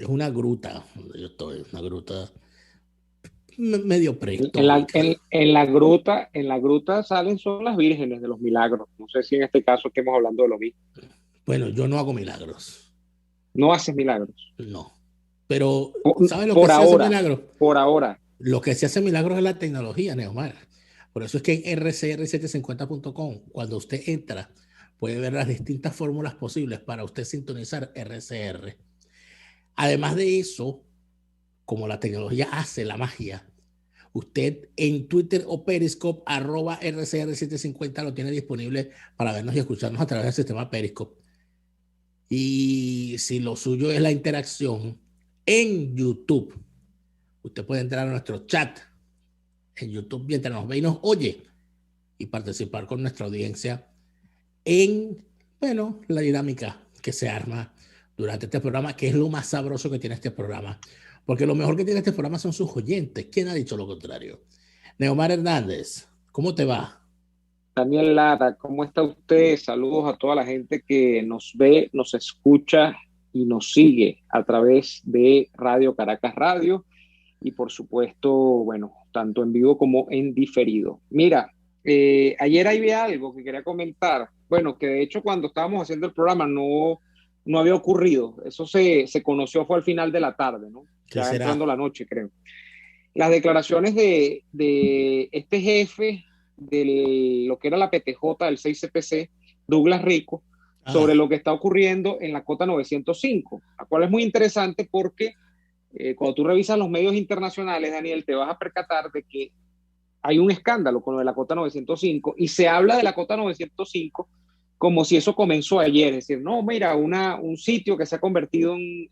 una gruta donde yo estoy, una gruta medio prehistórica. En la gruta salen son las vírgenes de los milagros. No sé si en este caso estemos hablando de lo mismo. Bueno, yo no hago milagros, No haces milagros. no. Pero, Por, ¿sabes lo que por sí hace ahora, milagros? por ahora. Lo que sí hace milagros es la tecnología, Neomar. Por eso es que en rcr750.com, cuando usted entra, puede ver las distintas fórmulas posibles para usted sintonizar RCR. Además de eso, como la tecnología hace la magia, usted en Twitter o Periscope, @RCR750, lo tiene disponible para vernos y escucharnos a través del sistema Periscope. Y si lo suyo es la interacción en YouTube, usted puede entrar a nuestro chat en YouTube mientras nos ve y nos oye y participar con nuestra audiencia en, bueno, la dinámica que se arma durante este programa, que es lo más sabroso que tiene este programa. Porque lo mejor que tiene este programa son sus oyentes. ¿Quién ha dicho lo contrario? Neomar Hernández, ¿cómo te va? Daniel Lara, ¿cómo está usted? Saludos a toda la gente que nos ve, nos escucha y nos sigue a través de Radio Caracas Radio y por supuesto, bueno, tanto en vivo como en diferido. Mira, ayer había algo que quería comentar, bueno, que de hecho cuando estábamos haciendo el programa no había ocurrido, eso se conoció fue al final de la tarde, ¿no? ¿Qué Ya será? entrando la noche, creo. Las declaraciones de este jefe de lo que era la PTJ del 6CPC, Douglas Rico, sobre Ah, lo que está ocurriendo en la cota 905, la cual es muy interesante porque cuando tú revisas los medios internacionales, Daniel, te vas a percatar de que hay un escándalo con lo de la cota 905 y se habla de la cota 905 como si eso comenzó ayer, es decir, no, mira, un sitio que se ha convertido un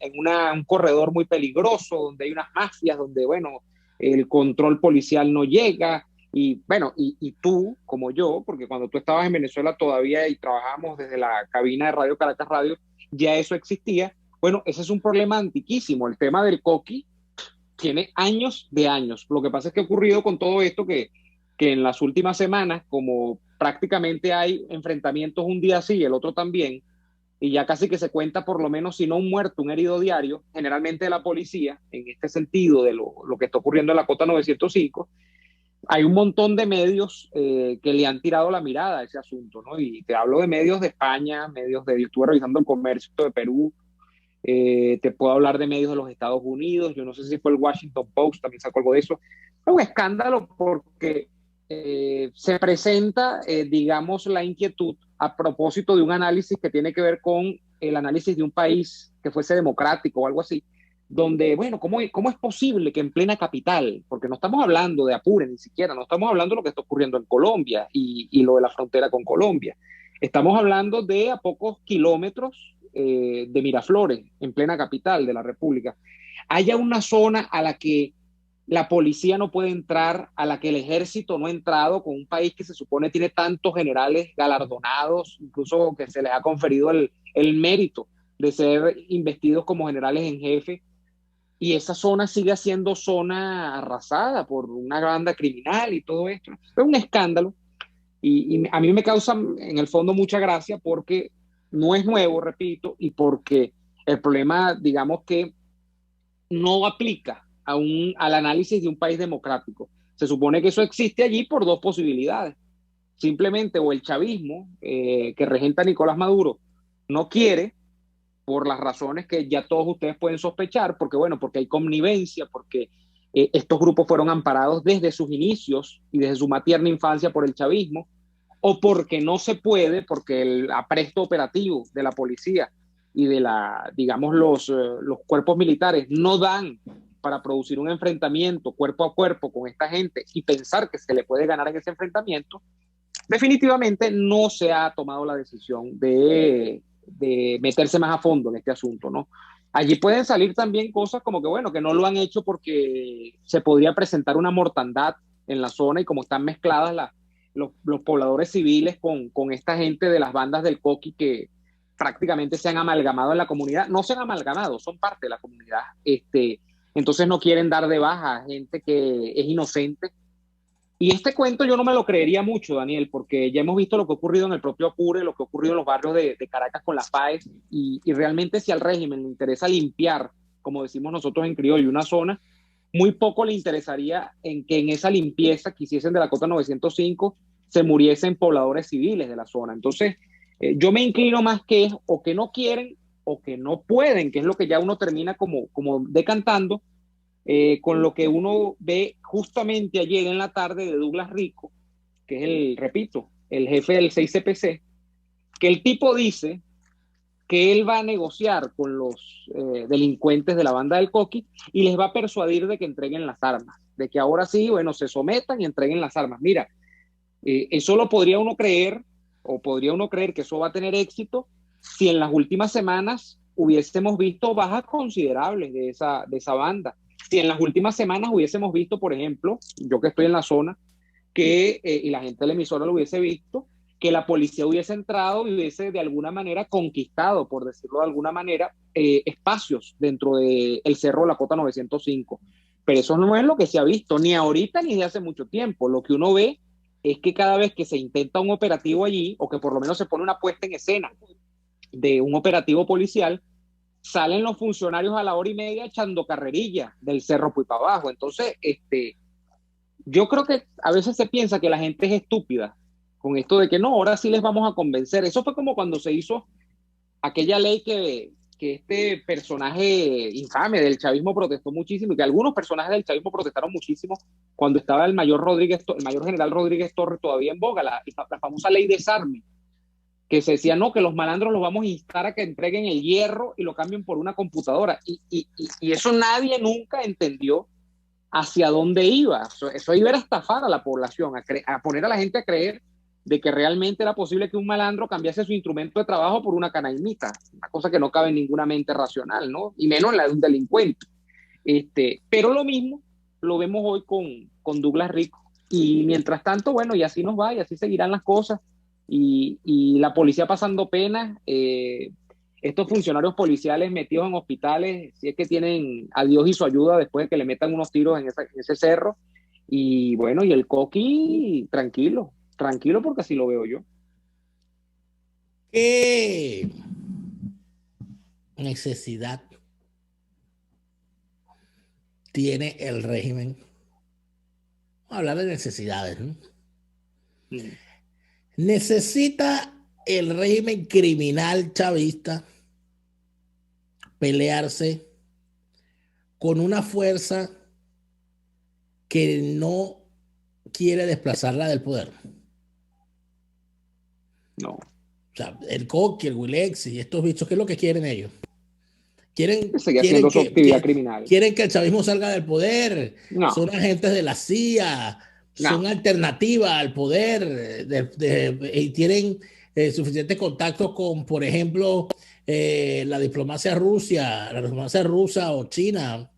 corredor muy peligroso, donde hay unas mafias, donde, bueno, el control policial no llega, y bueno, y tú, como yo, porque cuando tú estabas en Venezuela todavía y trabajábamos desde la cabina de Radio Caracas Radio, ya eso existía. Bueno, ese es un problema antiquísimo, el tema del coqui tiene años de años. Lo que pasa es que ha ocurrido con todo esto que en las últimas semanas, como prácticamente hay enfrentamientos un día sí y el otro también, y ya casi que se cuenta por lo menos, si no un muerto, un herido diario, generalmente de la policía, en este sentido de lo que está ocurriendo en la cota 905, hay un montón de medios que le han tirado la mirada a ese asunto, ¿no? Y te hablo de medios de España, medios de, yo estuve revisando el comercio de Perú, te puedo hablar de medios de los Estados Unidos, yo no sé si fue el Washington Post, también sacó algo de eso. Es un escándalo porque se presenta, digamos, la inquietud a propósito de un análisis que tiene que ver con el análisis de un país que fuese democrático o algo así, donde, bueno, ¿cómo es posible que en plena capital, porque no estamos hablando de Apure ni siquiera, no estamos hablando de lo que está ocurriendo en Colombia y lo de la frontera con Colombia, estamos hablando de a pocos kilómetros de Miraflores, en plena capital de la República, haya una zona a la que la policía no puede entrar, a la que el ejército no ha entrado, con un país que se supone tiene tantos generales galardonados, incluso que se les ha conferido el mérito de ser investidos como generales en jefe, y esa zona sigue siendo zona arrasada por una banda criminal y todo esto. Es un escándalo y a mí me causa en el fondo mucha gracia porque no es nuevo, repito, y porque el problema, digamos que no aplica al análisis de un país democrático. Se supone que eso existe allí por dos posibilidades. Simplemente o el chavismo que regenta Nicolás Maduro no quiere por las razones que ya todos ustedes pueden sospechar, porque bueno, porque hay connivencia, porque estos grupos fueron amparados desde sus inicios y desde su más tierna infancia por el chavismo, o porque no se puede, porque el apresto operativo de la policía y de digamos, los cuerpos militares no dan para producir un enfrentamiento cuerpo a cuerpo con esta gente y pensar que se le puede ganar en ese enfrentamiento, definitivamente no se ha tomado la decisión de meterse más a fondo en este asunto, ¿no? Allí pueden salir también cosas como que, bueno, que no lo han hecho porque se podría presentar una mortandad en la zona y como están mezcladas los pobladores civiles con esta gente de las bandas del Coqui que prácticamente se han amalgamado en la comunidad. No se han amalgamado, son parte de la comunidad. Entonces no quieren dar de baja a gente que es inocente. Y este cuento yo no me lo creería mucho, Daniel, porque ya hemos visto lo que ha ocurrido en el propio Apure, lo que ha ocurrido en los barrios de Caracas con las FAES, y realmente si al régimen le interesa limpiar como decimos nosotros en criollo, una zona, muy poco le interesaría en que en esa limpieza que hiciesen de la Cota 905 se muriesen pobladores civiles de la zona. Entonces, yo me inclino más que es o que no quieren o que no pueden, que es lo que ya uno termina como decantando, con lo que uno ve justamente ayer en la tarde de Douglas Rico, que es repito, el jefe del 6CPC, que el tipo dice que él va a negociar con los delincuentes de la banda del Coqui y les va a persuadir de que entreguen las armas, de que ahora sí, bueno, se sometan y entreguen las armas. Mira, eso lo podría uno creer, o podría uno creer que eso va a tener éxito si en las últimas semanas hubiésemos visto bajas considerables de esa banda. Si en las últimas semanas hubiésemos visto, por ejemplo, yo que estoy en la zona, y la gente de la emisora lo hubiese visto, que la policía hubiese entrado y hubiese de alguna manera conquistado, por decirlo de alguna manera, espacios dentro del cerro de la Cota 905. Pero eso no es lo que se ha visto, ni ahorita ni de hace mucho tiempo. Lo que uno ve es que cada vez que se intenta un operativo allí, o que por lo menos se pone una puesta en escena de un operativo policial, salen los funcionarios a la hora y media echando carrerilla del cerro pues para abajo. Entonces, yo creo que a veces se piensa que la gente es estúpida con esto de que no, ahora sí les vamos a convencer. Eso fue como cuando se hizo aquella ley que este personaje infame del chavismo protestó muchísimo, y que algunos personajes del chavismo protestaron muchísimo cuando estaba el mayor general Rodríguez Torres todavía en boga, la famosa ley de desarme, que se decía, no, que los malandros los vamos a instar a que entreguen el hierro y lo cambien por una computadora. Y eso nadie nunca entendió hacia dónde iba. Eso iba a estafar a la población, a poner a la gente a creer de que realmente era posible que un malandro cambiase su instrumento de trabajo por una canaimita, una cosa que no cabe en ninguna mente racional, ¿no? Y menos en la de un delincuente. Pero lo mismo lo vemos hoy con Douglas Rico. Y mientras tanto, bueno, y así nos va, y así seguirán las cosas. Y la policía pasando penas, estos funcionarios policiales metidos en hospitales, si es que tienen a Dios y su ayuda después de que le metan unos tiros en ese cerro. Y bueno, y el Coqui, tranquilo, tranquilo porque así lo veo yo. ¿Qué necesidad tiene el régimen? Vamos a hablar de necesidades, ¿no? Mm. ¿Necesita el régimen criminal chavista pelearse con una fuerza que no quiere desplazarla del poder? No. O sea, el Coqui, el Wilex y estos bichos, ¿qué es lo que quieren ellos? Que sigue haciendo su actividad criminal. Quieren que el chavismo salga del poder. No, Son agentes de la CIA, no. son alternativa al poder y tienen suficientes contactos con, por ejemplo, la diplomacia rusa o china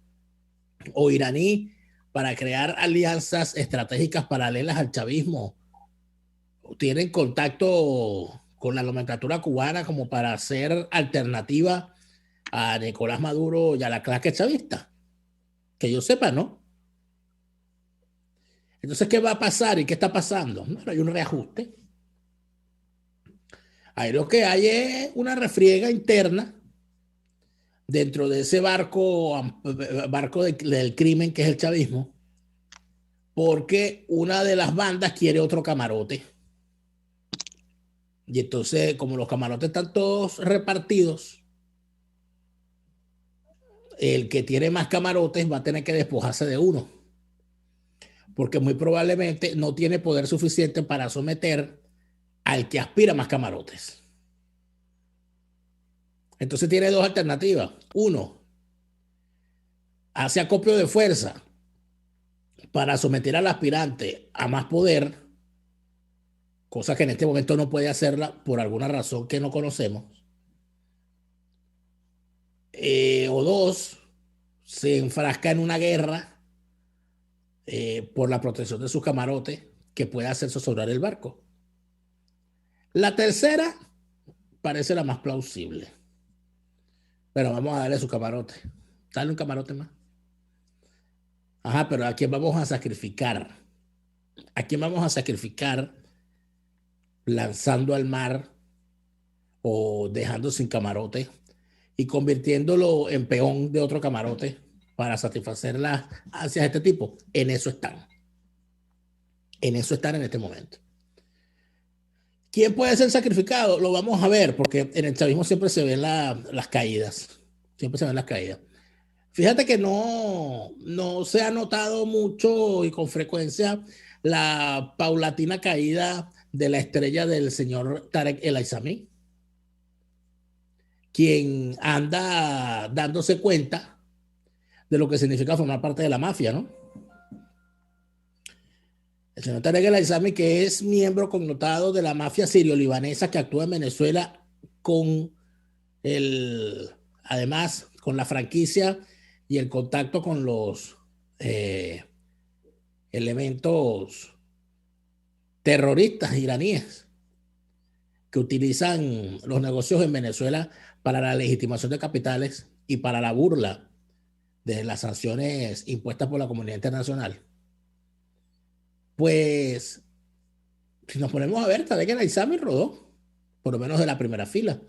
o iraní para crear alianzas estratégicas paralelas al chavismo. Tienen contacto con la nomenclatura cubana como para hacer alternativa a Nicolás Maduro y a la clase chavista. Que yo sepa, ¿no? Entonces, ¿qué va a pasar y qué está pasando? Bueno, hay un reajuste. Ahí lo que hay es una refriega interna dentro de ese barco del crimen que es el chavismo, porque una de las bandas quiere otro camarote. Y entonces, como los camarotes están todos repartidos, el que tiene más camarotes va a tener que despojarse de uno, porque muy probablemente no tiene poder suficiente para someter al que aspira más camarotes. Entonces tiene dos alternativas. Uno, hace acopio de fuerza para someter al aspirante a más poder, cosa que en este momento no puede hacerla por alguna razón que no conocemos. O dos, se enfrasca en una guerra por la protección de sus camarotes que puede hacer zozobrar el barco. La tercera parece la más plausible. Pero vamos a darle su camarote. Dale un camarote más. Ajá, pero ¿a quién vamos a sacrificar? ¿A quién vamos a sacrificar lanzando al mar o dejando sin camarote y convirtiéndolo en peón de otro camarote para satisfacer las ansias de este tipo. En eso están. En eso están en este momento. ¿Quién puede ser sacrificado? Lo vamos a ver, porque en el chavismo siempre se ven las caídas. Siempre se ven las caídas. Fíjate que no se ha notado mucho y con frecuencia la paulatina caída de la estrella del señor Tarek El Aissami, quien anda dándose cuenta de lo que significa formar parte de la mafia, ¿no? El señor Tarek El Aissami, que es miembro connotado de la mafia sirio-libanesa que actúa en Venezuela además con la franquicia y el contacto con los elementos terroristas iraníes que utilizan los negocios en Venezuela para la legitimación de capitales y para la burla de las sanciones impuestas por la comunidad internacional. Pues, si nos ponemos a ver, Tarek El Aissami rodó, por lo menos de la primera fila,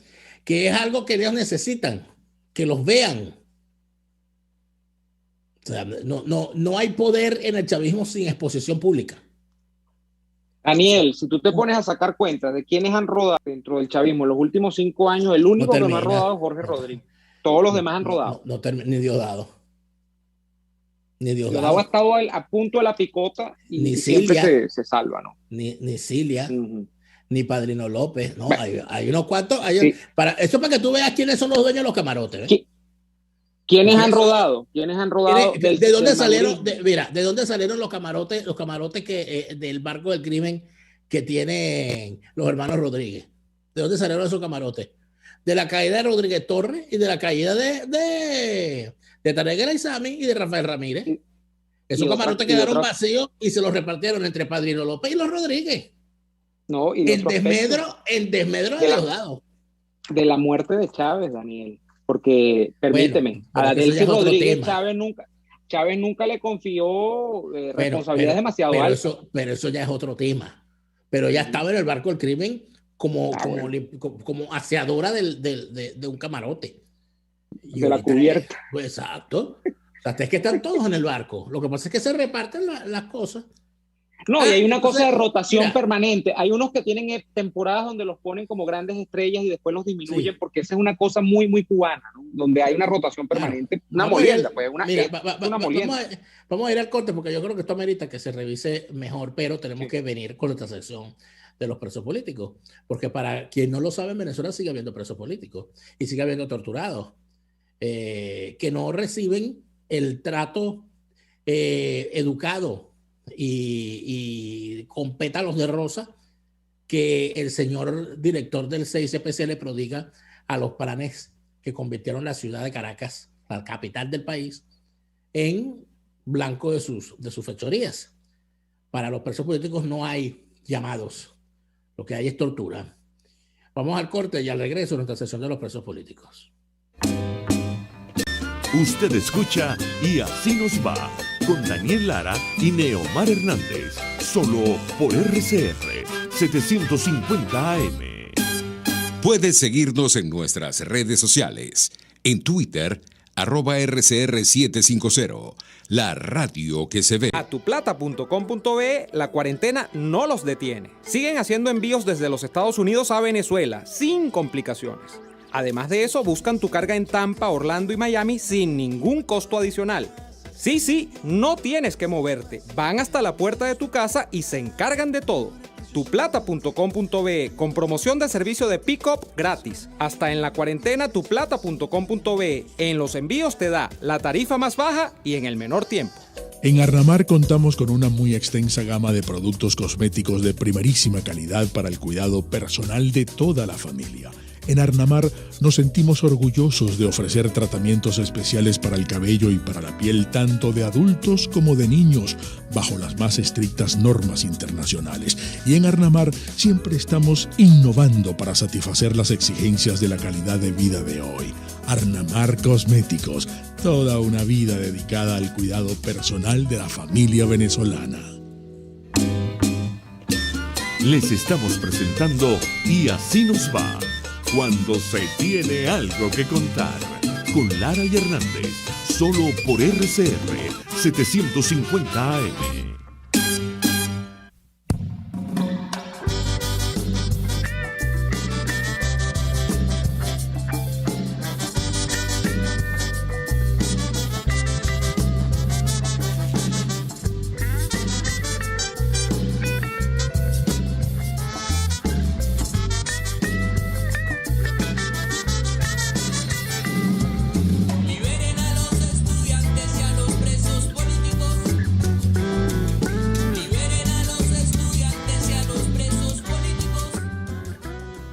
que es algo que ellos necesitan, que los vean. O sea, no hay poder en el chavismo sin exposición pública. Daniel, si tú te pones a sacar cuentas de quiénes han rodado dentro del chavismo en los últimos 5 años, el único que no ha rodado es Jorge Rodríguez. Todos los demás han rodado. Ni Diosdado. Diosdado ha estado a punto de la picota y ni siempre Cilia, se salva, ¿no? Ni Cilia, ni Padrino López, ¿no? Bueno, hay unos cuantos. Sí. Para que tú veas quiénes son los dueños de los camarotes. ¿Quiénes han rodado? ¿De dónde salieron? ¿De dónde salieron los camarotes? Los camarotes del barco del crimen que tienen los hermanos Rodríguez. ¿De dónde salieron esos camarotes? De la caída de Rodríguez Torres y de la caída de Tarek El Aissami y de Rafael Ramírez. Esos camarotes quedaron vacíos y se los repartieron entre Padrino López y los Rodríguez. No, y en desmedro de Diosdado. De la muerte de Chávez, Daniel. Porque, permíteme, a Delcy Rodríguez Chávez nunca le confió responsabilidades demasiado altas. Pero eso ya es otro tema. Pero ya estaba en el barco del crimen como aseadora de un camarote. De la cubierta. Pues, exacto. O sea, es que están todos en el barco. Lo que pasa es que se reparten las cosas. No, y hay una cosa de rotación permanente. Hay unos que tienen temporadas donde los ponen como grandes estrellas y después los disminuyen, porque esa es una cosa muy, muy cubana, ¿no? Donde hay una rotación permanente. Una molienda, pues. Una molienda. Vamos a ir al corte, porque yo creo que esto amerita que se revise mejor, pero tenemos que venir con esta sección de los presos políticos. Porque para quien no lo sabe, en Venezuela sigue habiendo presos políticos y sigue habiendo torturados que no reciben el trato educado y con pétalos de rosa que el señor director del CICPC le prodiga a los planes que convirtieron la ciudad de Caracas, la capital del país, en blanco de sus fechorías. Para los presos políticos no hay llamados, lo que hay es tortura. Vamos al corte y al regreso a nuestra sesión de los presos políticos. Usted escucha Y Así Nos Va, con Daniel Lara y Neomar Hernández, solo por RCR 750 AM. Puedes seguirnos en nuestras redes sociales, en Twitter, @RCR750, la radio que se ve. A tuplata.com.be, la cuarentena no los detiene. Siguen haciendo envíos desde los Estados Unidos a Venezuela, sin complicaciones. Además de eso, buscan tu carga en Tampa, Orlando y Miami sin ningún costo adicional. Sí, no tienes que moverte. Van hasta la puerta de tu casa y se encargan de todo. Tuplata.com.be, con promoción de servicio de pick-up gratis. Hasta en la cuarentena, tuplata.com.be. En los envíos te da la tarifa más baja y en el menor tiempo. En Arnamar contamos con una muy extensa gama de productos cosméticos de primerísima calidad para el cuidado personal de toda la familia. En Arnamar nos sentimos orgullosos de ofrecer tratamientos especiales para el cabello y para la piel tanto de adultos como de niños, bajo las más estrictas normas internacionales. Y en Arnamar siempre estamos innovando para satisfacer las exigencias de la calidad de vida de hoy. Arnamar Cosméticos, toda una vida dedicada al cuidado personal de la familia venezolana. Les estamos presentando Y Así Nos Va, cuando se tiene algo que contar. Con Lara y Hernández, solo por RCR 750 AM.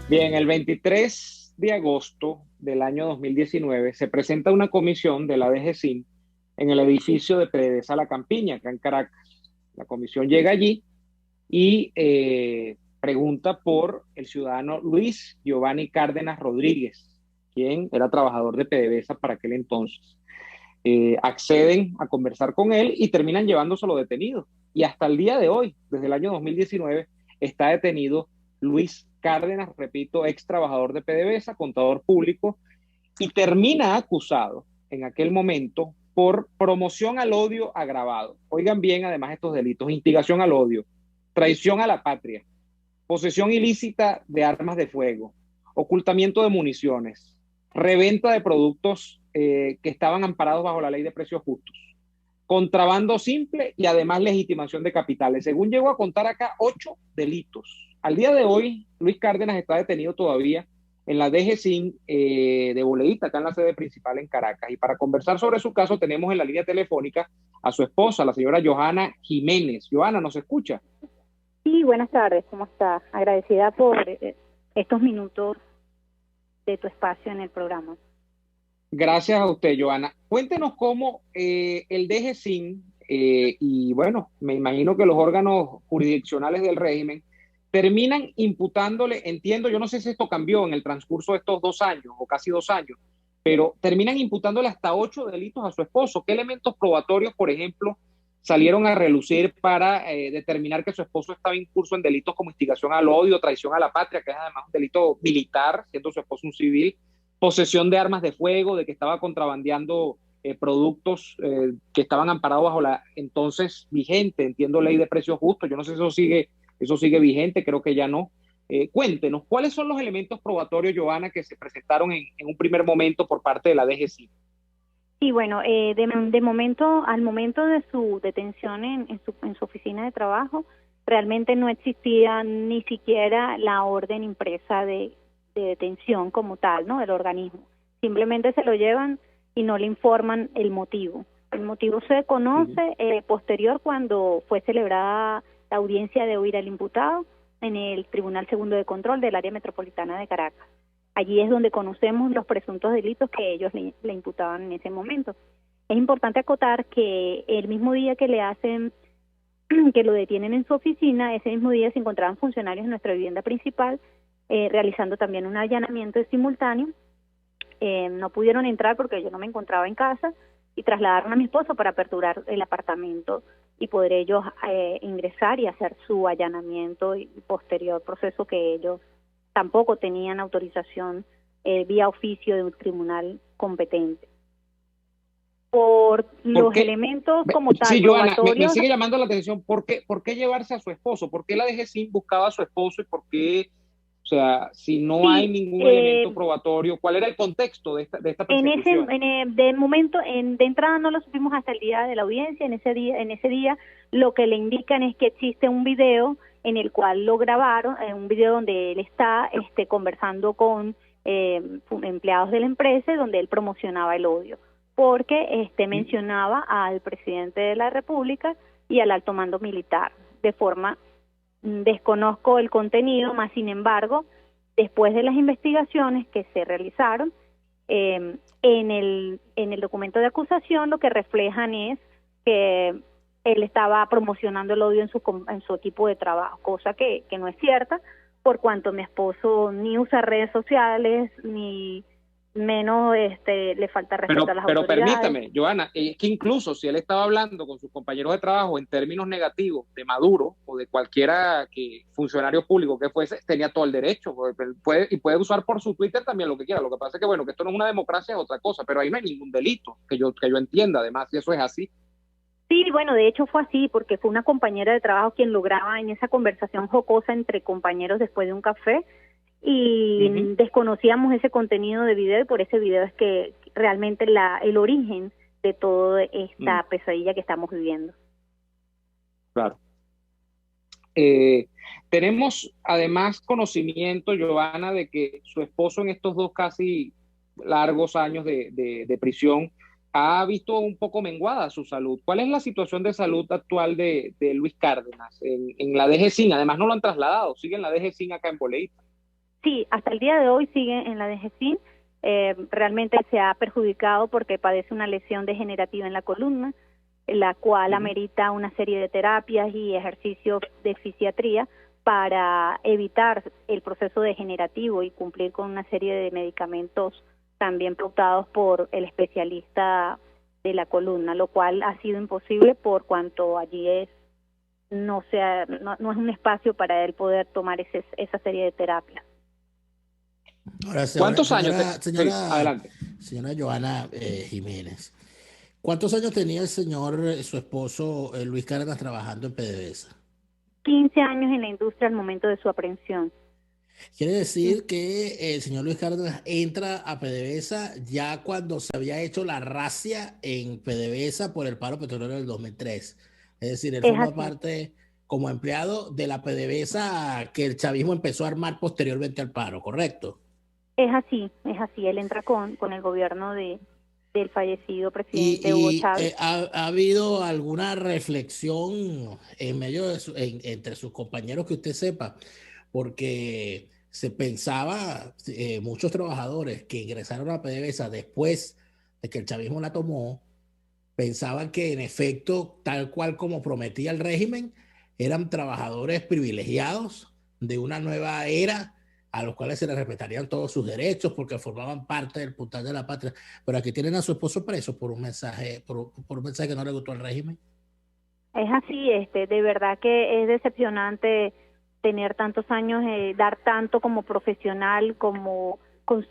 Bien, el 23 de agosto del año 2019 se presenta una comisión de la DGCIN en el edificio de PDVSA La Campiña, acá en Caracas. La comisión llega allí y pregunta por el ciudadano Luis Giovanni Cárdenas Rodríguez, quien era trabajador de PDVSA para aquel entonces. Acceden a conversar con él y terminan llevándoselo detenido. Y hasta el día de hoy, desde el año 2019, está detenido Luis Cárdenas, repito, ex trabajador de PDVSA, contador público, y termina acusado en aquel momento por promoción al odio agravado. Oigan bien, además, estos delitos: instigación al odio, traición a la patria, posesión ilícita de armas de fuego, ocultamiento de municiones, reventa de productos que estaban amparados bajo la ley de precios justos, contrabando simple y además legitimación de capitales. Según llegó a contar acá, 8 delitos. Al día de hoy, Luis Cárdenas está detenido todavía en la DGCIN de Boleíta, acá en la sede principal en Caracas. Y para conversar sobre su caso tenemos en la línea telefónica a su esposa, la señora Johanna Jiménez. Johanna, ¿nos escucha? Sí, buenas tardes, ¿cómo está? Agradecida por estos minutos de tu espacio en el programa. Gracias a usted, Johanna. Cuéntenos cómo el DGCIN y bueno, me imagino que los órganos jurisdiccionales del régimen terminan imputándole, entiendo, yo no sé si esto cambió en el transcurso de estos 2 años o casi 2 años, pero terminan imputándole hasta 8 delitos a su esposo. ¿Qué elementos probatorios, por ejemplo, salieron a relucir para determinar que su esposo estaba incurso en delitos como instigación al odio, traición a la patria, que es además un delito militar, siendo su esposo un civil, posesión de armas de fuego, de que estaba contrabandeando productos que estaban amparados bajo la entonces vigente, entiendo, ley de precios justos? Yo no sé si eso sigue vigente, creo que ya no. Cuéntenos, ¿cuáles son los elementos probatorios, Johanna, que se presentaron en un primer momento por parte de la DGCIN? Sí, bueno, de momento, al momento de su detención en su oficina de trabajo, realmente no existía ni siquiera la orden impresa de detención como tal, ¿no?, del organismo. Simplemente se lo llevan y no le informan el motivo. El motivo se conoce posterior, cuando fue celebrada la audiencia de oír al imputado en el Tribunal Segundo de Control del Área Metropolitana de Caracas. Allí es donde conocemos los presuntos delitos que ellos le imputaban en ese momento. Es importante acotar que el mismo día que que lo detienen en su oficina, ese mismo día se encontraban funcionarios en nuestra vivienda principal realizando también un allanamiento simultáneo. No pudieron entrar porque yo no me encontraba en casa, y trasladaron a mi esposo para aperturar el apartamento y poder ellos ingresar y hacer su allanamiento y posterior proceso, que ellos tampoco tenían autorización vía oficio de un tribunal competente. Por los elementos como tal, sí, Johanna, me sigue llamando la atención. ¿Por qué llevarse a su esposo? ¿Por qué la DGCIN buscaba a su esposo? ¿Y por qué, o sea, si no hay ningún elemento probatorio, cuál era el contexto de esta persecución? De momento, de entrada no lo supimos hasta el día de la audiencia. En ese día lo que le indican es que existe un video en el cual lo grabaron, un video donde él está conversando con empleados de la empresa, donde él promocionaba el odio, porque mencionaba al presidente de la República y al alto mando militar. Desconozco el contenido, más sin embargo, después de las investigaciones que se realizaron, en el documento de acusación lo que reflejan es que él estaba promocionando el odio en su equipo de trabajo, cosa que no es cierta, por cuanto mi esposo ni usa redes sociales, ni menos le falta respeto a las pero autoridades. permítame, Joana, es que incluso si él estaba hablando con sus compañeros de trabajo en términos negativos de Maduro o de cualquiera funcionario público que fuese, tenía todo el derecho, puede usar por su Twitter también lo que quiera. Lo que pasa es que, bueno, que esto no es una democracia, es otra cosa, pero ahí no hay ningún delito que yo entienda, además, si eso es así. Sí, bueno, de hecho fue así, porque fue una compañera de trabajo quien lograba en esa conversación jocosa entre compañeros después de un café, y desconocíamos ese contenido de video, y por ese video es que realmente el origen de toda esta pesadilla que estamos viviendo. Claro. Tenemos además conocimiento, Joana, de que su esposo en estos 2 casi largos años de prisión ha visto un poco menguada su salud. ¿Cuál es la situación de salud actual de Luis Cárdenas en la DGCIN? Además no lo han trasladado, sigue en la DGCIN acá en Boleíta. Sí, hasta el día de hoy sigue en la DGCIN. Realmente se ha perjudicado porque padece una lesión degenerativa en la columna, la cual amerita una serie de terapias y ejercicios de fisiatría para evitar el proceso degenerativo y cumplir con una serie de medicamentos también pautados por el especialista de la columna, lo cual ha sido imposible por cuanto allí no es un espacio para él poder tomar esa serie de terapias. Ahora, ¿Cuántos años? Adelante. Señora Joana Jiménez, ¿cuántos años tenía su esposo Luis Cárdenas trabajando en PDVSA? 15 años en la industria al momento de su aprehensión. Quiere decir que el señor Luis Cárdenas entra a PDVSA ya cuando se había hecho la racia en PDVSA por el paro petrolero del 2003. Es decir, él forma parte como empleado de la PDVSA que el chavismo empezó a armar posteriormente al paro, ¿correcto? Es así. Él entra con el gobierno del fallecido presidente Hugo Chávez. ¿Ha habido alguna reflexión en medio entre sus compañeros que usted sepa? Porque se pensaba, muchos trabajadores que ingresaron a PDVSA después de que el chavismo la tomó, pensaban que en efecto, tal cual como prometía el régimen, eran trabajadores privilegiados de una nueva era a los cuales se les respetarían todos sus derechos porque formaban parte del puntal de la patria. Pero aquí tienen a su esposo preso por un mensaje que no le gustó al régimen. Es así, de verdad que es decepcionante tener tantos años, dar tanto como profesional, como con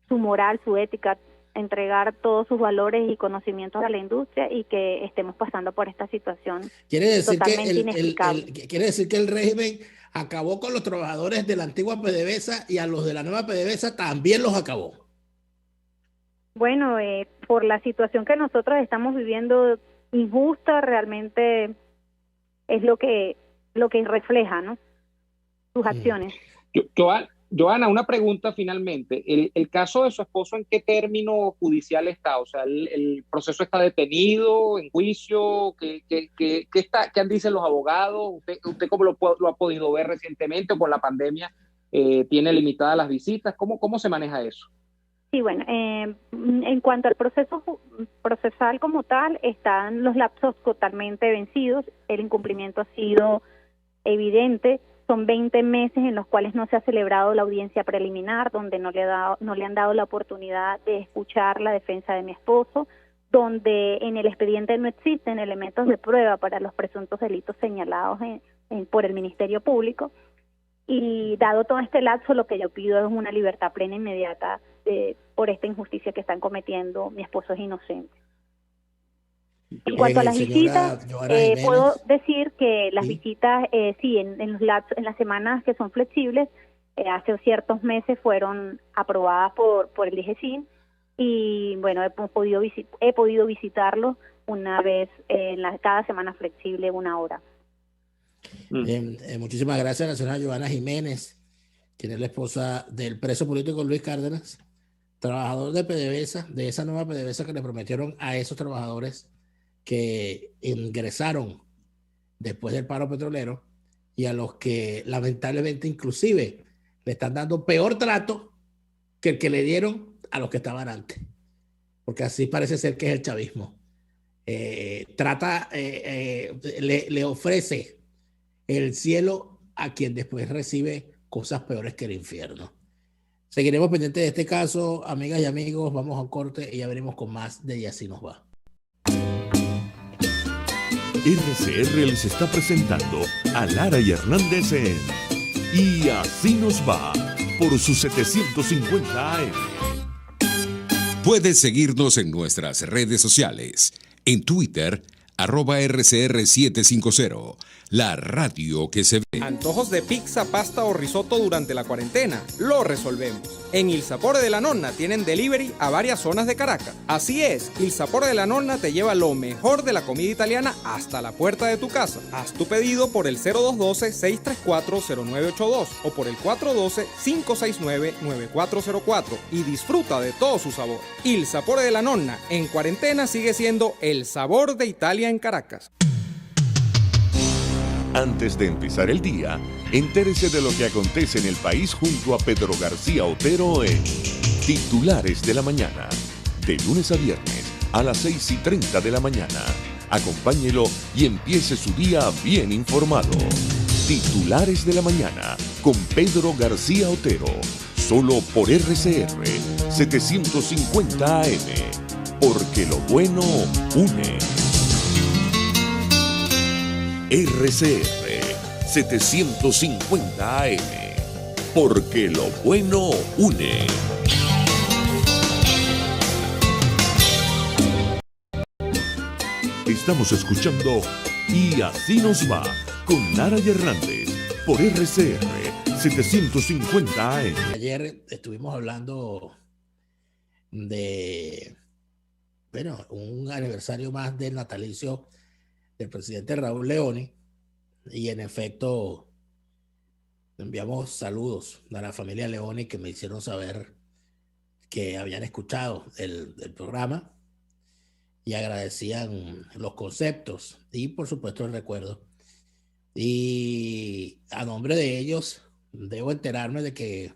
su moral, su ética, entregar todos sus valores y conocimientos a la industria y que estemos pasando por esta situación. Quiere decir totalmente inexplicable. Quiere decir que el régimen acabó con los trabajadores de la antigua PDVSA y a los de la nueva PDVSA también los acabó. Bueno, por la situación que nosotros estamos viviendo injusta, realmente es lo que refleja, ¿no? Sus acciones. Joana, una pregunta finalmente. ¿El caso de su esposo en qué término judicial está? O sea, ¿el proceso está detenido, en juicio? ¿Qué dicen los abogados? ¿Usted cómo lo ha podido ver recientemente o por la pandemia? ¿Tiene limitadas las visitas? ¿Cómo se maneja eso? Sí, bueno, en cuanto al proceso procesal como tal, están los lapsos totalmente vencidos. El incumplimiento ha sido evidente. Son 20 meses en los cuales no se ha celebrado la audiencia preliminar, donde no le han dado la oportunidad de escuchar la defensa de mi esposo, donde en el expediente no existen elementos de prueba para los presuntos delitos señalados por el Ministerio Público. Y dado todo este lapso, lo que yo pido es una libertad plena inmediata por esta injusticia que están cometiendo. Mi esposo es inocente. En cuanto a las visitas, puedo decir que las visitas, sí, en las semanas que son flexibles, hace ciertos meses fueron aprobadas por el DGCIN y bueno, he podido visitarlos una vez cada semana flexible, 1 hora. Bien, muchísimas gracias a la señora Joana Jiménez, quien es la esposa del preso político Luis Cárdenas, trabajador de PDVSA, de esa nueva PDVSA que le prometieron a esos trabajadores que ingresaron después del paro petrolero y a los que lamentablemente inclusive le están dando peor trato que el que le dieron a los que estaban antes, porque así parece ser que es el chavismo. Le ofrece el cielo a quien después recibe cosas peores que el infierno. Seguiremos pendientes de este caso, amigas y amigos. Vamos a un corte y ya veremos con más de Y Así Nos Va. RCR les está presentando a Lara y Hernández en Y Así Nos Va por su 750 AM. Puedes seguirnos en nuestras redes sociales. En Twitter, @RCR750, la radio que se ve. Antojos de pizza, pasta o risotto durante la cuarentena. Lo resolvemos. En Il Sapore de la Nonna tienen delivery a varias zonas de Caracas. Así es, Il Sapore de la Nonna te lleva lo mejor de la comida italiana hasta la puerta de tu casa. Haz tu pedido por el 0212-634-0982 o por el 412-569-9404 y disfruta de todo su sabor. Il Sapore de la Nonna en cuarentena sigue siendo el sabor de Italia en Caracas. Antes de empezar el día, entérese de lo que acontece en el país junto a Pedro García Otero en Titulares de la Mañana. De lunes a viernes a las 6:30 de la mañana. Acompáñelo y empiece su día bien informado. Titulares de la Mañana con Pedro García Otero. Solo por RCR 750 AM. Porque lo bueno une. RCR 750 AM. Porque lo bueno une. Estamos escuchando Y Así Nos Va con Lara y Hernández por RCR 750 AM. Ayer estuvimos hablando de, bueno, un aniversario más del natalicio del presidente Raúl Leoni, y en efecto enviamos saludos a la familia Leoni que me hicieron saber que habían escuchado el programa y agradecían los conceptos y por supuesto el recuerdo. Y a nombre de ellos debo enterarme de que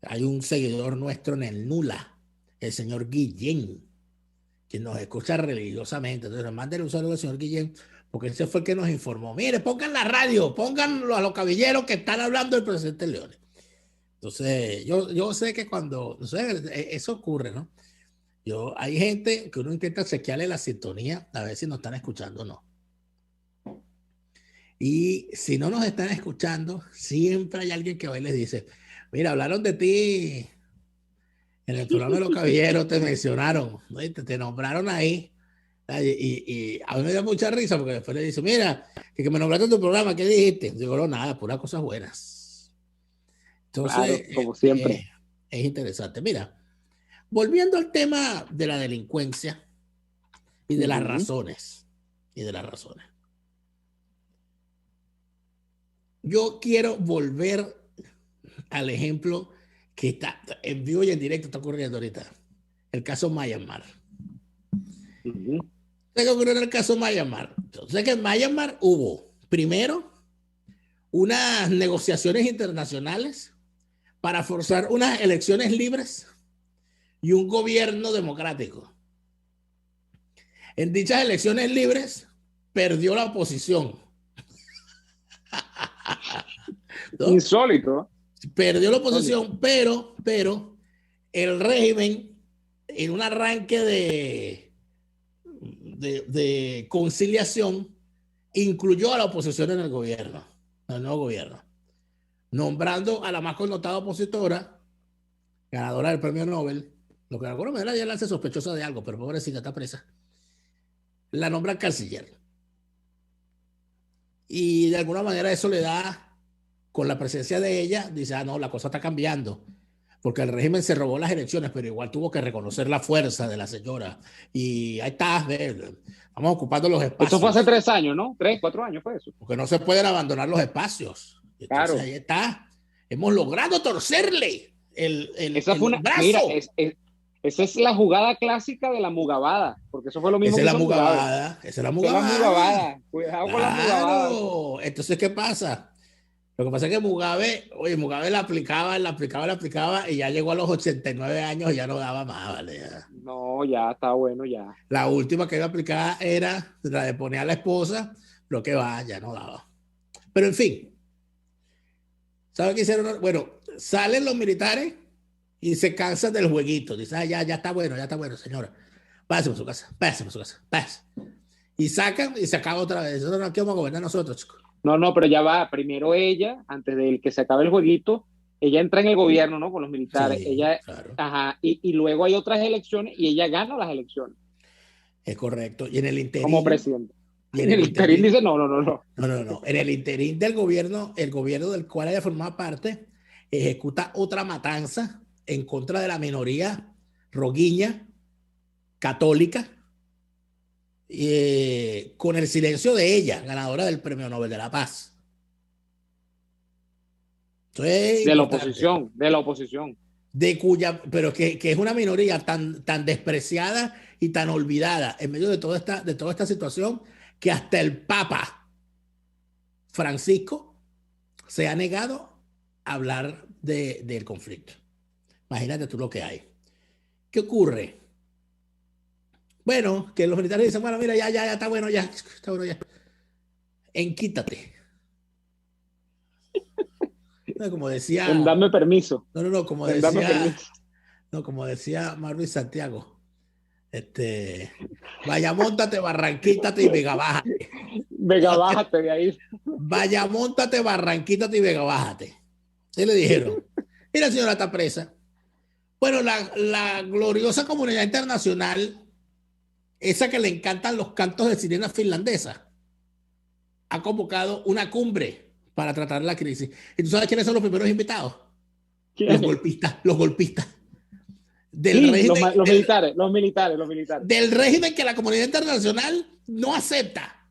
hay un seguidor nuestro en el Nula, el señor Guillén, que nos escucha religiosamente. Entonces, mándenle un saludo al señor Guillén, porque ese fue el que nos informó. Mire, pongan la radio, pónganlo a los cabilleros que están hablando del presidente Leoni. Entonces, yo sé que cuando, no sé, eso ocurre, ¿no? Hay gente que uno intenta chequearle la sintonía a ver si nos están escuchando o no. Y si no nos están escuchando, siempre hay alguien que hoy les dice, mira, hablaron de ti en el programa de los caballeros, te mencionaron, ¿no? Te nombraron ahí. Y a mí me da mucha risa porque después le dice, mira, que me nombraste en tu programa, ¿qué dijiste? Digo, no, nada, puras cosas buenas. Entonces, claro, como siempre. Es interesante. Mira, volviendo al tema de la delincuencia y de las razones. Yo quiero volver al ejemplo que está en vivo y en directo, está ocurriendo ahorita. El caso Myanmar. ¿Qué ocurrió en el caso Myanmar? Entonces, que en Myanmar hubo, primero, unas negociaciones internacionales para forzar unas elecciones libres y un gobierno democrático. En dichas elecciones libres, perdió la oposición. ¿No? Insólito. Perdió la oposición, pero el régimen, en un arranque de conciliación, incluyó a la oposición en el gobierno, en el nuevo gobierno, nombrando a la más connotada opositora, ganadora del premio Nobel, lo que de alguna manera ya la hace sospechosa de algo, pero pobrecita, está presa. La nombra canciller. Y de alguna manera eso le da, con la presencia de ella, dice, no, la cosa está cambiando, porque el régimen se robó las elecciones, pero igual tuvo que reconocer la fuerza de la señora. Y ahí está, vamos ocupando los espacios. Eso fue hace 3 años, ¿no? 3, 4 años fue eso. Porque no se pueden abandonar los espacios. Entonces, claro. Ahí está. Hemos logrado torcerle esa fue una brazo. Mira, esa es la jugada clásica de la mugabada, porque eso fue lo mismo. Esa es la mugabada. Cuidado con la mugabada. Entonces, ¿qué pasa? Lo que pasa es que Mugabe la aplicaba y ya llegó a los 89 años y ya no daba más, ¿vale? Ya. No, ya está bueno, ya. La última que iba a aplicar era la de poner a la esposa, lo que va, ya no daba. Pero en fin, ¿sabe qué hicieron? Bueno, salen los militares y se cansan del jueguito. Dicen, ah, ya está bueno, señora. Páseme a su casa, pase. Y sacan y se acaba otra vez. Nosotros no aquí vamos a gobernar nosotros, chicos. No, pero ya va. Primero ella, antes de que se acabe el jueguito, ella entra en el gobierno, ¿no? Con los militares. Sí, ella, claro. ajá, y luego hay otras elecciones y ella gana las elecciones. Es correcto. Y en el interín. Como presidente. Y en el interín dice, no. No. En el interín del gobierno, el gobierno del cual ella formaba parte, ejecuta otra matanza en contra de la minoría roguiña, católica, con el silencio de ella, ganadora del Premio Nobel de la Paz. De la oposición. De cuya, pero que es una minoría tan despreciada y tan olvidada en medio de toda esta situación, que hasta el Papa Francisco se ha negado a hablar del conflicto. Imagínate tú lo que hay. ¿Qué ocurre? Bueno, que los militares dicen, bueno, mira, ya está bueno, ya. Enquítate. No, como decía... Dame permiso. No, como decía... No, como decía Marvin Santiago. Vaya, móntate, barranquítate y vega, bájate. Vega, bájate de ahí. Vaya, móntate, barranquítate y vega, bájate. ¿Qué le dijeron? Mira, señora, está presa. Bueno, la gloriosa comunidad internacional, esa que le encantan los cantos de sirena finlandesa, ha convocado una cumbre para tratar la crisis. ¿Y tú sabes quiénes son los primeros invitados? Los golpistas. Del régimen, los militares. Del régimen que la comunidad internacional no acepta.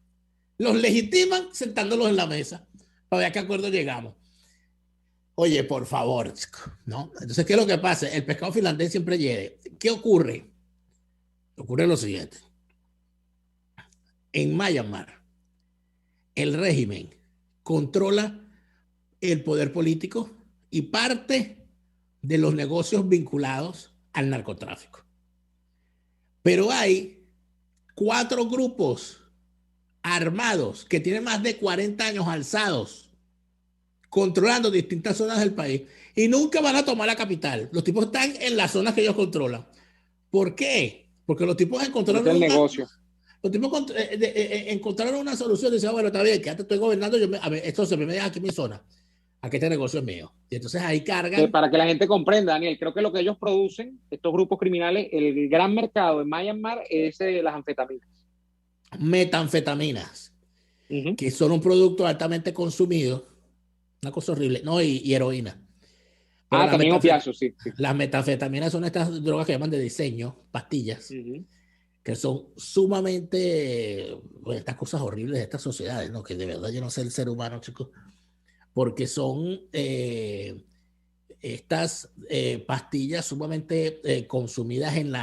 Los legitiman sentándolos en la mesa para ver a qué acuerdo llegamos. Oye, por favor, ¿no? Entonces, ¿qué es lo que pasa? El pescado finlandés siempre llega. ¿Qué ocurre? Ocurre lo siguiente. En Myanmar, el régimen controla el poder político y parte de los negocios vinculados al narcotráfico. Pero hay 4 grupos armados que tienen más de 40 años alzados controlando distintas zonas del país y nunca van a tomar la capital. Los tipos están en las zonas que ellos controlan. ¿Por qué? Porque los tipos encontraron el negocio. Los tipos encontraron una solución y decían, bueno, está bien, que ya te estoy gobernando, esto se me deja aquí en mi zona. Aquí este negocio es mío. Y entonces ahí cargan. Para que la gente comprenda, Daniel, creo que lo que ellos producen, estos grupos criminales, el gran mercado en Myanmar es las anfetaminas. Metanfetaminas, que son un producto altamente consumido. Una cosa horrible. No, y heroína. Pero también opiáceos, sí. Las metanfetaminas son estas drogas que llaman de diseño, pastillas, que son sumamente, bueno, estas cosas horribles de estas sociedades, ¿no? Que de verdad yo no sé el ser humano, chicos, porque son estas pastillas sumamente consumidas en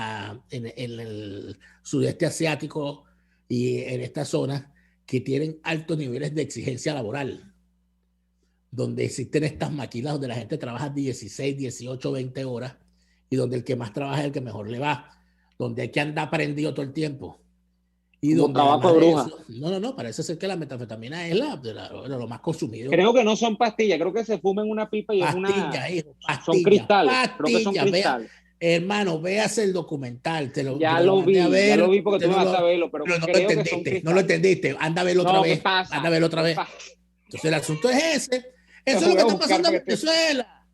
el sudeste asiático y en estas zonas que tienen altos niveles de exigencia laboral, donde existen estas maquilas donde la gente trabaja 16, 18, 20 horas y donde el que más trabaja es el que mejor le va, donde hay que andar prendido todo el tiempo. Y donde trabajo de bruja. No, parece ser que la metanfetamina es lo más consumido. Creo que no son pastillas, creo que se fuman una pipa y pastilla, es una... son cristales, creo que son cristales. Hermano, véase el documental. Ya lo vi porque tú no vas a verlo, pero no lo entendiste, no lo entendiste. Anda a verlo otra vez. Anda a verlo otra vez. Entonces el asunto es ese. Eso es lo que está pasando en Venezuela.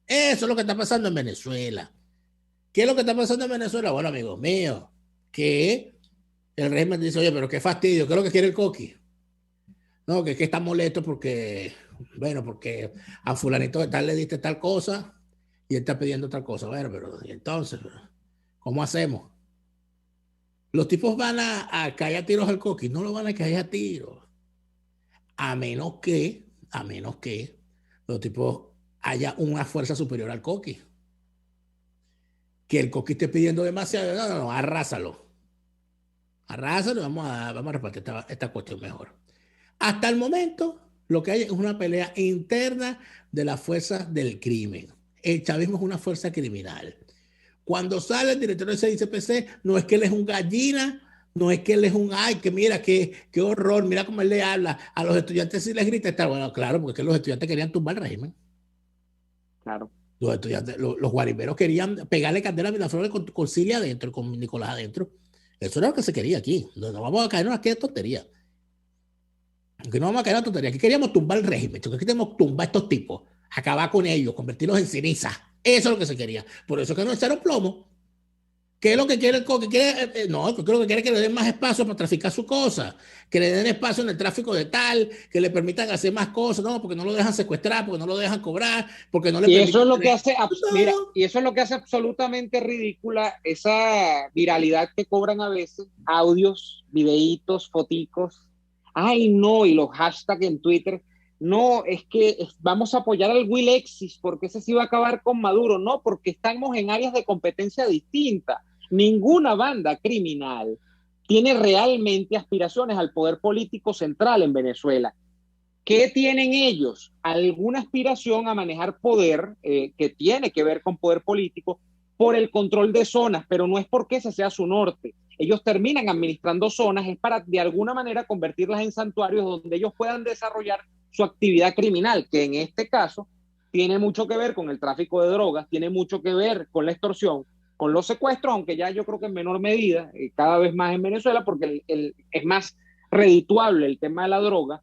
Eso es lo que está pasando en Venezuela. ¿Qué es lo que está pasando en Venezuela? Bueno, amigos míos, que el régimen dice, oye, pero qué fastidio, ¿qué es lo que quiere el Coqui? No, que está molesto porque, bueno, porque a fulanito de tal le diste tal cosa y él está pidiendo tal cosa. Bueno, pero ¿y entonces cómo hacemos? Los tipos van a caer a tiros al Coqui, no lo van a caer a tiros. A menos que los tipos haya una fuerza superior al Coqui. Que el Coqui esté pidiendo demasiado, no, arrásalo. Arrásalo, vamos a repartir esta cuestión mejor. Hasta el momento, lo que hay es una pelea interna de las fuerzas del crimen. El chavismo es una fuerza criminal. Cuando sale el director del CICPC, no es que él es un gallina, no es que él es un, ay, que mira, qué horror, mira cómo él le habla. A los estudiantes sí les grita, está bueno, claro, porque es que los estudiantes querían tumbar el régimen. Claro. Los guarimeros querían pegarle candela a Miraflores con Cilia adentro, con Nicolás adentro. Eso era lo que se quería aquí. No vamos a caernos aquí de tontería. Aquí no vamos a caer en tontería. Aquí queríamos tumbar el régimen. Aquí queríamos tumbar a estos tipos, acabar con ellos, convertirlos en ceniza. Eso es lo que se quería. Por eso es que no echaron plomo. ¿Qué es lo que quiere? No, creo que quiere que le den más espacio para traficar su cosa, que le den espacio en el tráfico de tal, que le permitan hacer más cosas, no, porque no lo dejan secuestrar, porque no lo dejan cobrar, porque no le Y permiten eso es lo que hace, mira, todo. y eso es lo que hace absolutamente ridícula esa viralidad que cobran a veces, audios, videitos, foticos. Ay, no, y los hashtags en Twitter. No, es que vamos a apoyar al Wilexis porque ese sí va a acabar con Maduro. No, porque estamos en áreas de competencia distintas. Ninguna banda criminal tiene realmente aspiraciones al poder político central en Venezuela. ¿Qué tienen ellos? Alguna aspiración a manejar poder que tiene que ver con poder político por el control de zonas, pero no es porque ese sea su norte. Ellos terminan administrando zonas, es para de alguna manera convertirlas en santuarios donde ellos puedan desarrollar su actividad criminal, que en este caso tiene mucho que ver con el tráfico de drogas, tiene mucho que ver con la extorsión, con los secuestros, aunque ya yo creo que en menor medida, cada vez más en Venezuela, porque es más redituable el tema de la droga,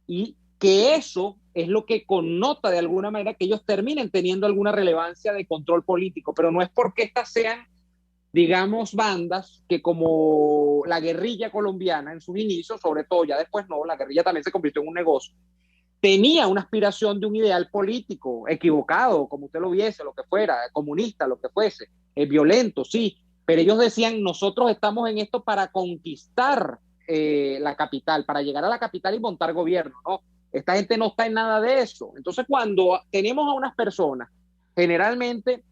y que eso es lo que connota de alguna manera que ellos terminen teniendo alguna relevancia de control político, pero no es porque estas sean, digamos, bandas que como la guerrilla colombiana en sus inicios, sobre todo ya después no, la guerrilla también se convirtió en un negocio, tenía una aspiración de un ideal político equivocado, como usted lo viese, lo que fuera, comunista, lo que fuese, violento, sí, pero ellos decían, nosotros estamos en esto para conquistar la capital, para llegar a la capital y montar gobierno, ¿no? Esta gente no está en nada de eso. Entonces, cuando tenemos a unas personas, generalmente,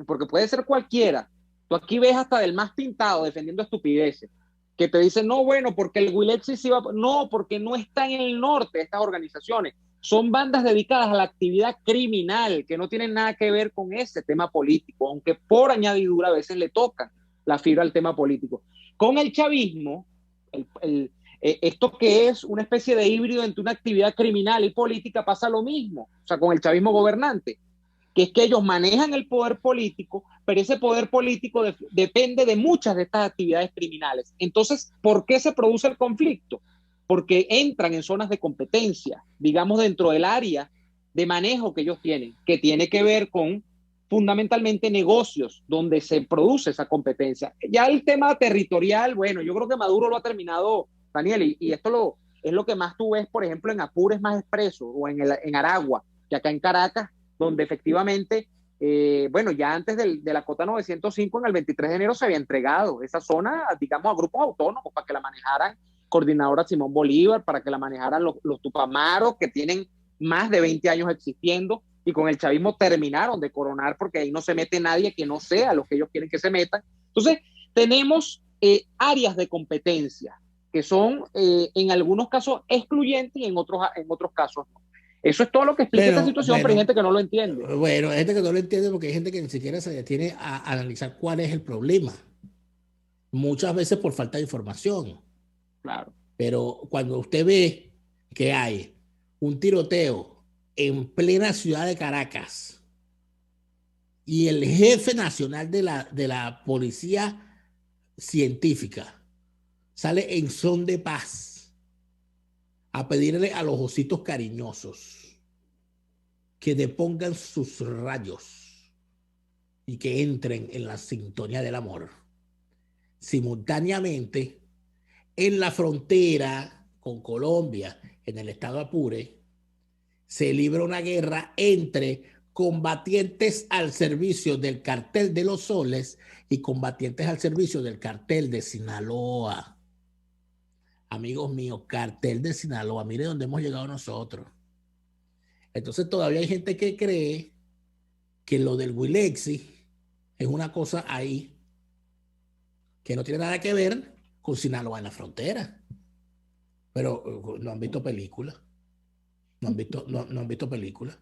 porque puede ser cualquiera, tú aquí ves hasta del más pintado defendiendo estupideces, que te dicen, no, bueno, porque el Wilexis iba, no, porque no está en el norte estas organizaciones, son bandas dedicadas a la actividad criminal, que no tienen nada que ver con ese tema político, aunque por añadidura a veces le tocan la fibra al tema político. Con el chavismo, esto que es una especie de híbrido entre una actividad criminal y política pasa lo mismo, o sea, con el chavismo gobernante, que es que ellos manejan el poder político, pero ese poder político depende de muchas de estas actividades criminales. Entonces, ¿por qué se produce el conflicto? Porque entran en zonas de competencia, digamos, dentro del área de manejo que ellos tienen, que tiene que ver con fundamentalmente negocios donde se produce esa competencia. Ya el tema territorial, bueno, yo creo que Maduro lo ha terminado, Daniel, y esto es lo que más tú ves, por ejemplo, en Apures más Expreso o en Aragua, que acá en Caracas, donde efectivamente, bueno, ya antes de la cota 905, en el 23 de enero se había entregado esa zona, digamos, a grupos autónomos para que la manejaran Coordinadora Simón Bolívar, para que la manejaran los Tupamaros, que tienen más de 20 años existiendo, y con el chavismo terminaron de coronar porque ahí no se mete nadie que no sea lo que ellos quieren que se metan. Entonces, tenemos áreas de competencia que son en algunos casos excluyentes y en otros casos no. Eso es todo lo que explica esta situación, pero hay gente que no lo entiende. Bueno, hay gente que no lo entiende porque hay gente que ni siquiera se detiene a analizar cuál es el problema. Muchas veces por falta de información. Claro. Pero cuando usted ve que hay un tiroteo en plena ciudad de Caracas y el jefe nacional de la policía científica sale en son de paz a pedirle a los ositos cariñosos que depongan sus rayos y que entren en la sintonía del amor. Simultáneamente, en la frontera con Colombia, en el estado Apure, se libra una guerra entre combatientes al servicio del cartel de los Soles y combatientes al servicio del cartel de Sinaloa. Amigos míos, cartel de Sinaloa, mire dónde hemos llegado nosotros. Entonces todavía hay gente que cree que lo del Wilexis es una cosa ahí que no tiene nada que ver con Sinaloa en la frontera. Pero no han visto películas. No han visto películas.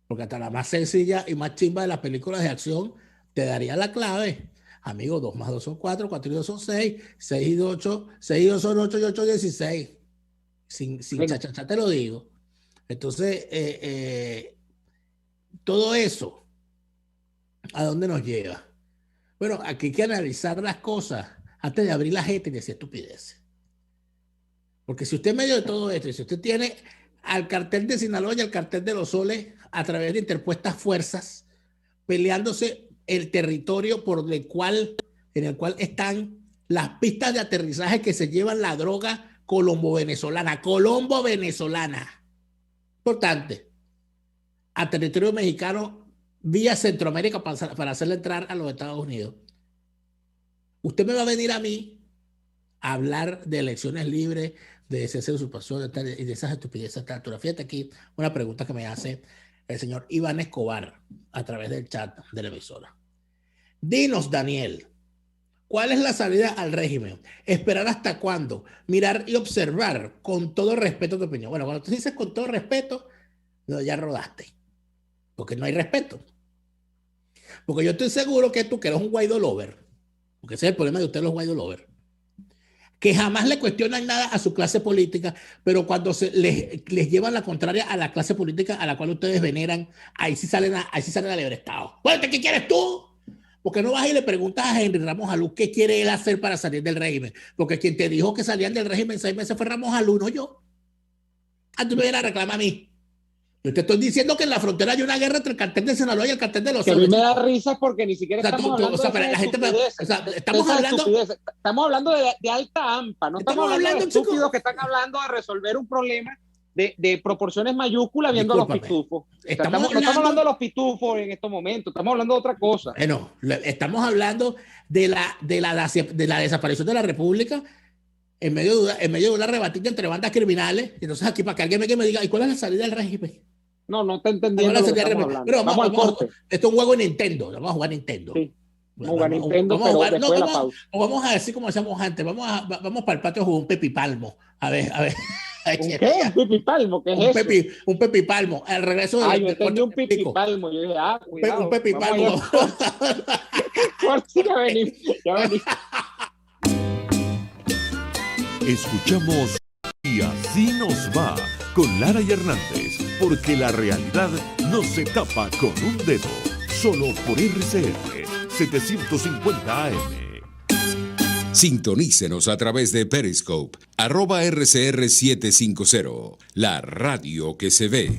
Porque hasta la más sencilla y más chimba de las películas de acción te daría la clave. Amigo, 2 más 2 son 4, 4 y 2 son 6, 6 y 8, 6 y 2 son 8 y 8 16. Sin chachachá te lo digo. Entonces, todo eso, ¿a dónde nos lleva? Bueno, aquí hay que analizar las cosas antes de abrir la jeta y decir estupideces. Porque si usted en medio de todo esto, y si usted tiene al cartel de Sinaloa y al cartel de Los Soles a través de interpuestas fuerzas peleándose el territorio en el cual están las pistas de aterrizaje que se llevan la droga colombo-venezolana. Importante. A territorio mexicano vía Centroamérica para hacerle entrar a los Estados Unidos. Usted me va a venir a mí a hablar de elecciones libres, de cese de usurpación y de esas estupideces a esta altura. Fíjate aquí una pregunta que me hace el señor Iván Escobar a través del chat de la emisora. Dinos, Daniel, ¿cuál es la salida al régimen? ¿Esperar hasta cuándo? Mirar y observar con todo respeto tu opinión. Bueno, cuando tú dices con todo respeto, no, ya rodaste. Porque no hay respeto. Porque yo estoy seguro que tú, que eres un Guaidó lover, porque ese es el problema de ustedes los Guaidó lover, que jamás le cuestionan nada a su clase política, pero cuando les llevan la contraria a la clase política a la cual ustedes veneran, ahí sí salen a libertado. Bueno, ¿qué quieres tú? Porque no vas y le preguntas a Henry Ramos Alú qué quiere él hacer para salir del régimen. Porque quien te dijo que salían del régimen en 6 meses fue Ramos Alú, no yo. Ah, tú me vienes a reclamar a mí. Yo te estoy diciendo que en la frontera hay una guerra entre el cartel de Sinaloa y el cartel de Los Soles. Que a mí me da risa porque ni siquiera estamos hablando estamos hablando de alta AMPA, no estamos hablando de estúpidos que están hablando de resolver un problema de proporciones mayúsculas viendo a los pitufos. No estamos hablando de los pitufos en estos momentos, estamos hablando de otra cosa. Bueno, estamos hablando de la desaparición de la República en medio de una rebatilla entre bandas criminales. Entonces aquí para que alguien me diga, ¿y cuál es la salida del régimen? No te entendiendo lo que estamos hablando. Pero vamos al corte. Esto es un juego de Nintendo. Vamos a jugar Nintendo. Sí. Vamos a jugar, después de la pausa. Vamos a decir como hacíamos antes. Vamos para el patio a jugar un pepipalmo. A ver. ¿Un qué? ¿Un pepipalmo? ¿Qué es eso? Un pepipalmo. Al regreso de... yo entendí un pepipalmo. Yo dije, cuidado. Un pepipalmo. Ya vení. Escuchamos Y Así Nos Va con Lara y Hernández, porque la realidad no se tapa con un dedo. Solo por RCR 750 AM. Sintonícenos a través de Periscope, @RCR750, la radio que se ve.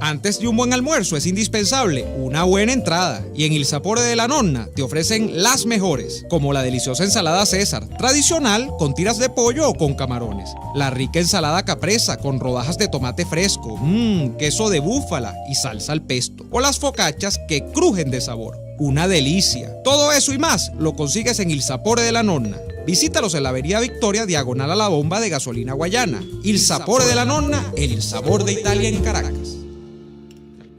Antes de un buen almuerzo es indispensable una buena entrada, y en Il Sapore de la Nonna te ofrecen las mejores, como la deliciosa ensalada César, tradicional con tiras de pollo o con camarones, la rica ensalada capresa con rodajas de tomate fresco, queso de búfala y salsa al pesto, o las focaccias que crujen de sabor. Una delicia. Todo eso y más lo consigues en Il Sapore de la Nonna. Visítalos en la Avenida Victoria, diagonal a la bomba de gasolina Guayana. Il Sapore de la Nonna, el sabor de Italia en Caracas.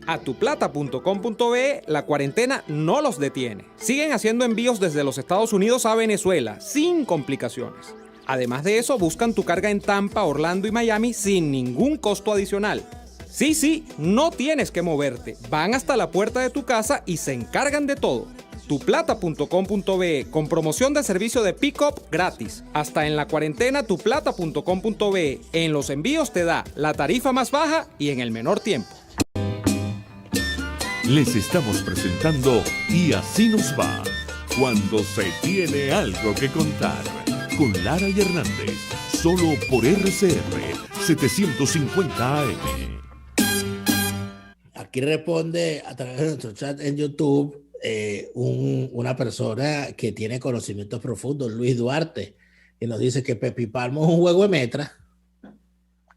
A tuplata.com.be la cuarentena no los detiene. Siguen haciendo envíos desde los Estados Unidos a Venezuela sin complicaciones. Además de eso, buscan tu carga en Tampa, Orlando y Miami sin ningún costo adicional. Sí, no tienes que moverte. Van hasta la puerta de tu casa y se encargan de todo. Tuplata.com.be con promoción de servicio de pick-up gratis. Hasta en la cuarentena tuplata.com.be. En los envíos te da la tarifa más baja y en el menor tiempo. Les estamos presentando Y Así Nos Va, cuando se tiene algo que contar, con Lara y Hernández, solo por RCR 750 AM. Aquí responde a través de nuestro chat en YouTube una persona que tiene conocimientos profundos, Luis Duarte, que nos dice que Pepipalmo es un juego de metra.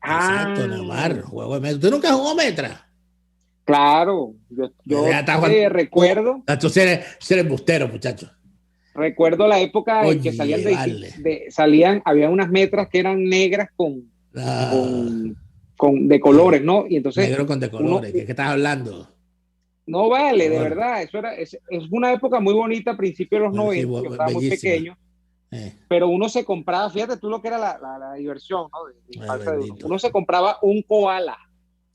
Exacto, Neymar, juego de metra. ¿Tú nunca jugó metra? Claro, yo recuerdo. Tú eres bustero, muchacho. Recuerdo la época en que salían, había unas metras que eran negras con de colores, ¿no? Y entonces negro con de colores. ¿Qué estás hablando? No vale, de verdad. Es una época muy bonita a principios de los 90, yo estaba muy pequeño. Pero uno se compraba, fíjate tú lo que era la diversión, ¿no? Uno se compraba un koala.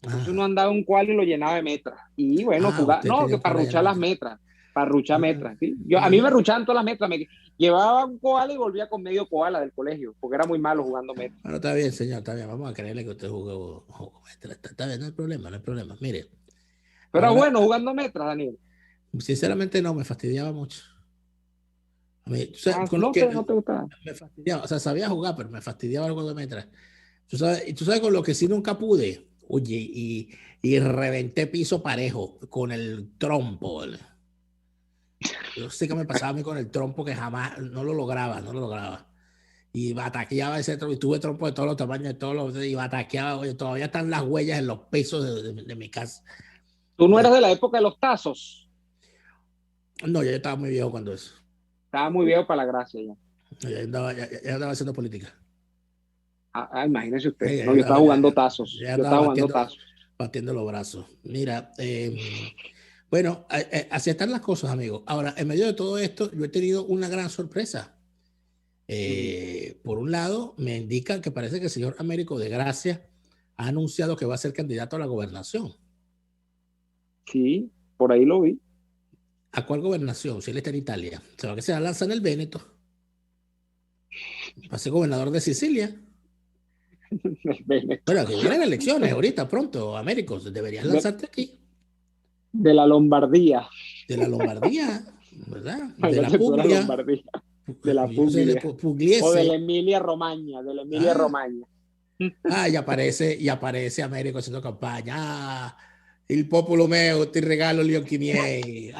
Entonces uno andaba un koala y lo llenaba de metras. Y bueno, jugaba, que para ruchar las metras. Para ruchar metras, ¿sí? A mí me ruchaban todas las metras. Me llevaba un koala y volvía con medio koala del colegio, porque era muy malo jugando metras. Bueno, está bien, señor, está bien. Vamos a creerle que usted jugó metras. Está bien, no hay problema. Mire, Pero Ahora, bueno, jugando metras, Daniel. sinceramente no, me fastidiaba mucho. A mí, con No lo que te gustaba. me fastidiaba, o sea, sabía jugar, pero me fastidiaba el juego de metras. Y tú sabes con lo que sí nunca pude, oye, y reventé piso parejo con el trompo. Yo sé que me pasaba a mí con el trompo que jamás, no lo lograba. Y bataqueaba ese trompo, y tuve trompo de todos los tamaños, y bataqueaba, oye, todavía están las huellas en los pisos de mi casa. ¿Tú no eras de la época de los tazos? No, yo estaba muy viejo cuando eso. Estaba muy viejo para la gracia ya. Ya andaba haciendo política. Imagínese usted. Ya No, yo estaba jugando tazos. Ya Yo estaba jugando tazos. batiendo los brazos. Mira, bueno, así están las cosas, amigos. Ahora, en medio de todo esto, yo he tenido una gran sorpresa. Por un lado, me indican que parece que el señor Américo de Gracia ha anunciado que va a ser candidato a la gobernación. Sí, por ahí lo vi. ¿A cuál gobernación? Si él está en Italia. Se va a que se va a lanzar en el Véneto. Va a ser gobernador de Sicilia. Bueno, que vienen elecciones ahorita, pronto, Américo. Deberías lanzarte aquí. De la Lombardía. De la Lombardía, ¿verdad? De la Puglia. De la Puglia. O de la Emilia Romagna. De la Emilia Romagna. Y aparece Américo haciendo campaña. Il popolo meo, ti regalo gli occhi miei.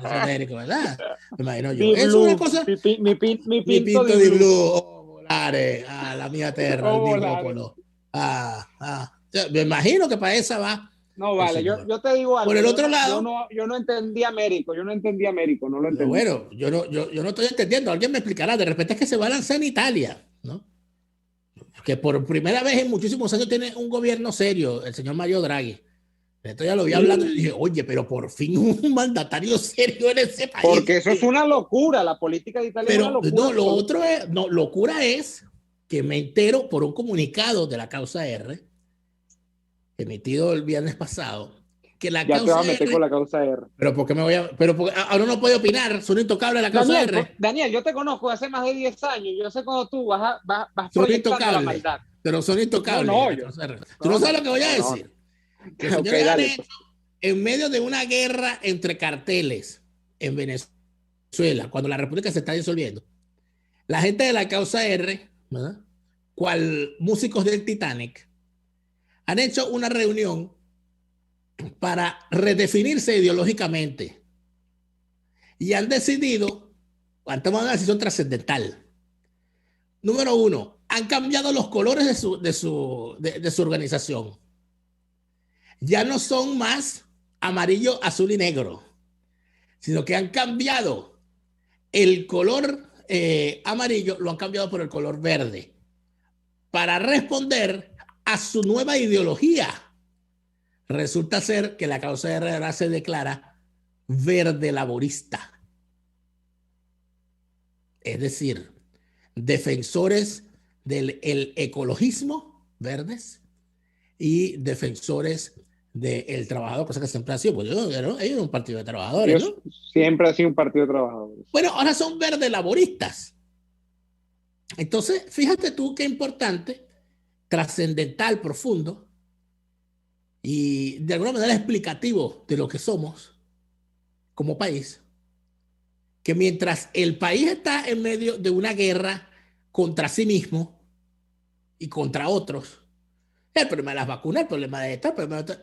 Américo, ¿verdad? Me imagino yo. Es una cosa. Mi pinto di blu. Volare. La mia terra, il mio popolo. Me imagino que para esa va. No, vale, yo te digo algo. Por el otro lado. Yo no entendí Américo, no lo entendí. Bueno, yo no estoy entendiendo. Alguien me explicará. De repente es que se va a lanzar en Italia, ¿no? Que por primera vez en muchísimos años tiene un gobierno serio, el señor Mario Draghi. Esto ya lo vi hablando y dije, oye, pero por fin un mandatario serio en ese país. Porque eso es una locura, la política de Italia es una locura. No, lo otro es, locura es que me entero por un comunicado de la causa R, emitido el viernes pasado, que la ya causa te vas a meter R, con la causa R. Pero ¿por qué me voy a...? Pero porque ahora no puedo opinar, son intocables la causa R. Daniel, yo te conozco hace más de 10 años, yo sé cuando tú vas son intocables, la maldad. Pero son intocables. Tú no sabes lo que voy a decir. Que okay, en medio de una guerra entre carteles en Venezuela, cuando la República se está disolviendo, la gente de la causa R, ¿verdad?, cual músicos del Titanic, han hecho una reunión para redefinirse ideológicamente y han decidido, han tomado una decisión trascendental. Número uno, han cambiado los colores de su organización. Ya no son más amarillo, azul y negro, sino que han cambiado el color amarillo, lo han cambiado por el color verde para responder a su nueva ideología. Resulta ser que la causa R ahora se declara verde laborista. Es decir, defensores del ecologismo, verdes, y defensores del trabajador, cosa que siempre ha sido. Pues ellos eran un partido de trabajadores, ¿no? Siempre ha sido un partido de trabajadores. Bueno, ahora son verde laboristas. Entonces, fíjate tú qué importante, trascendental, profundo, y de alguna manera explicativo de lo que somos como país, que mientras el país está en medio de una guerra contra sí mismo y contra otros, el problema de las vacunas, el problema de esto,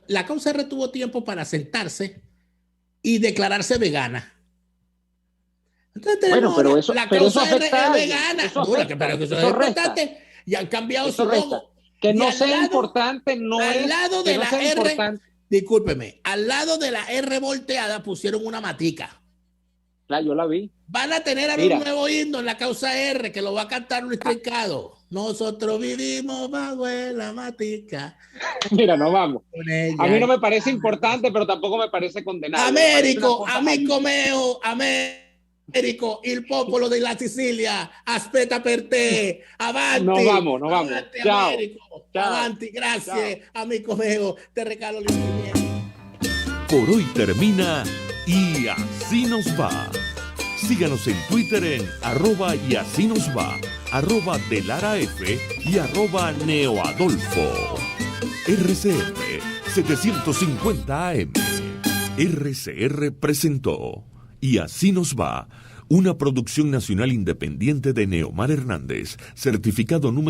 la causa R tuvo tiempo para sentarse y declararse vegana. Entonces, bueno, pero eso, la causa R es vegana. Pero eso es importante. Y han cambiado eso su logo. Que no sea importante, no es. Al lado de la R, discúlpeme, al lado de la R volteada pusieron una matica. Claro, yo la vi. Van a tener a un nuevo himno en la causa R que lo va a cantar Luis Trincado. Nosotros vivimos bajo la matica. Mira, no vamos. A mí no me parece importante, pero tampoco me parece condenable. Américo, amico meo, Américo, il popolo della Sicilia, aspetta per te, avanti. No vamos. Avanti, chao. Américo, chao. Avanti, gracias, chao. Amico meo, te regalo el instrumento. Por hoy termina Y Así Nos Va. Síganos en Twitter en @YASÍNOSVA, @DeLaraF y @NeoAdolfo. RCR, 750 AM. RCR presentó Y así nos va, una producción nacional independiente de Neomar Hernández, certificado número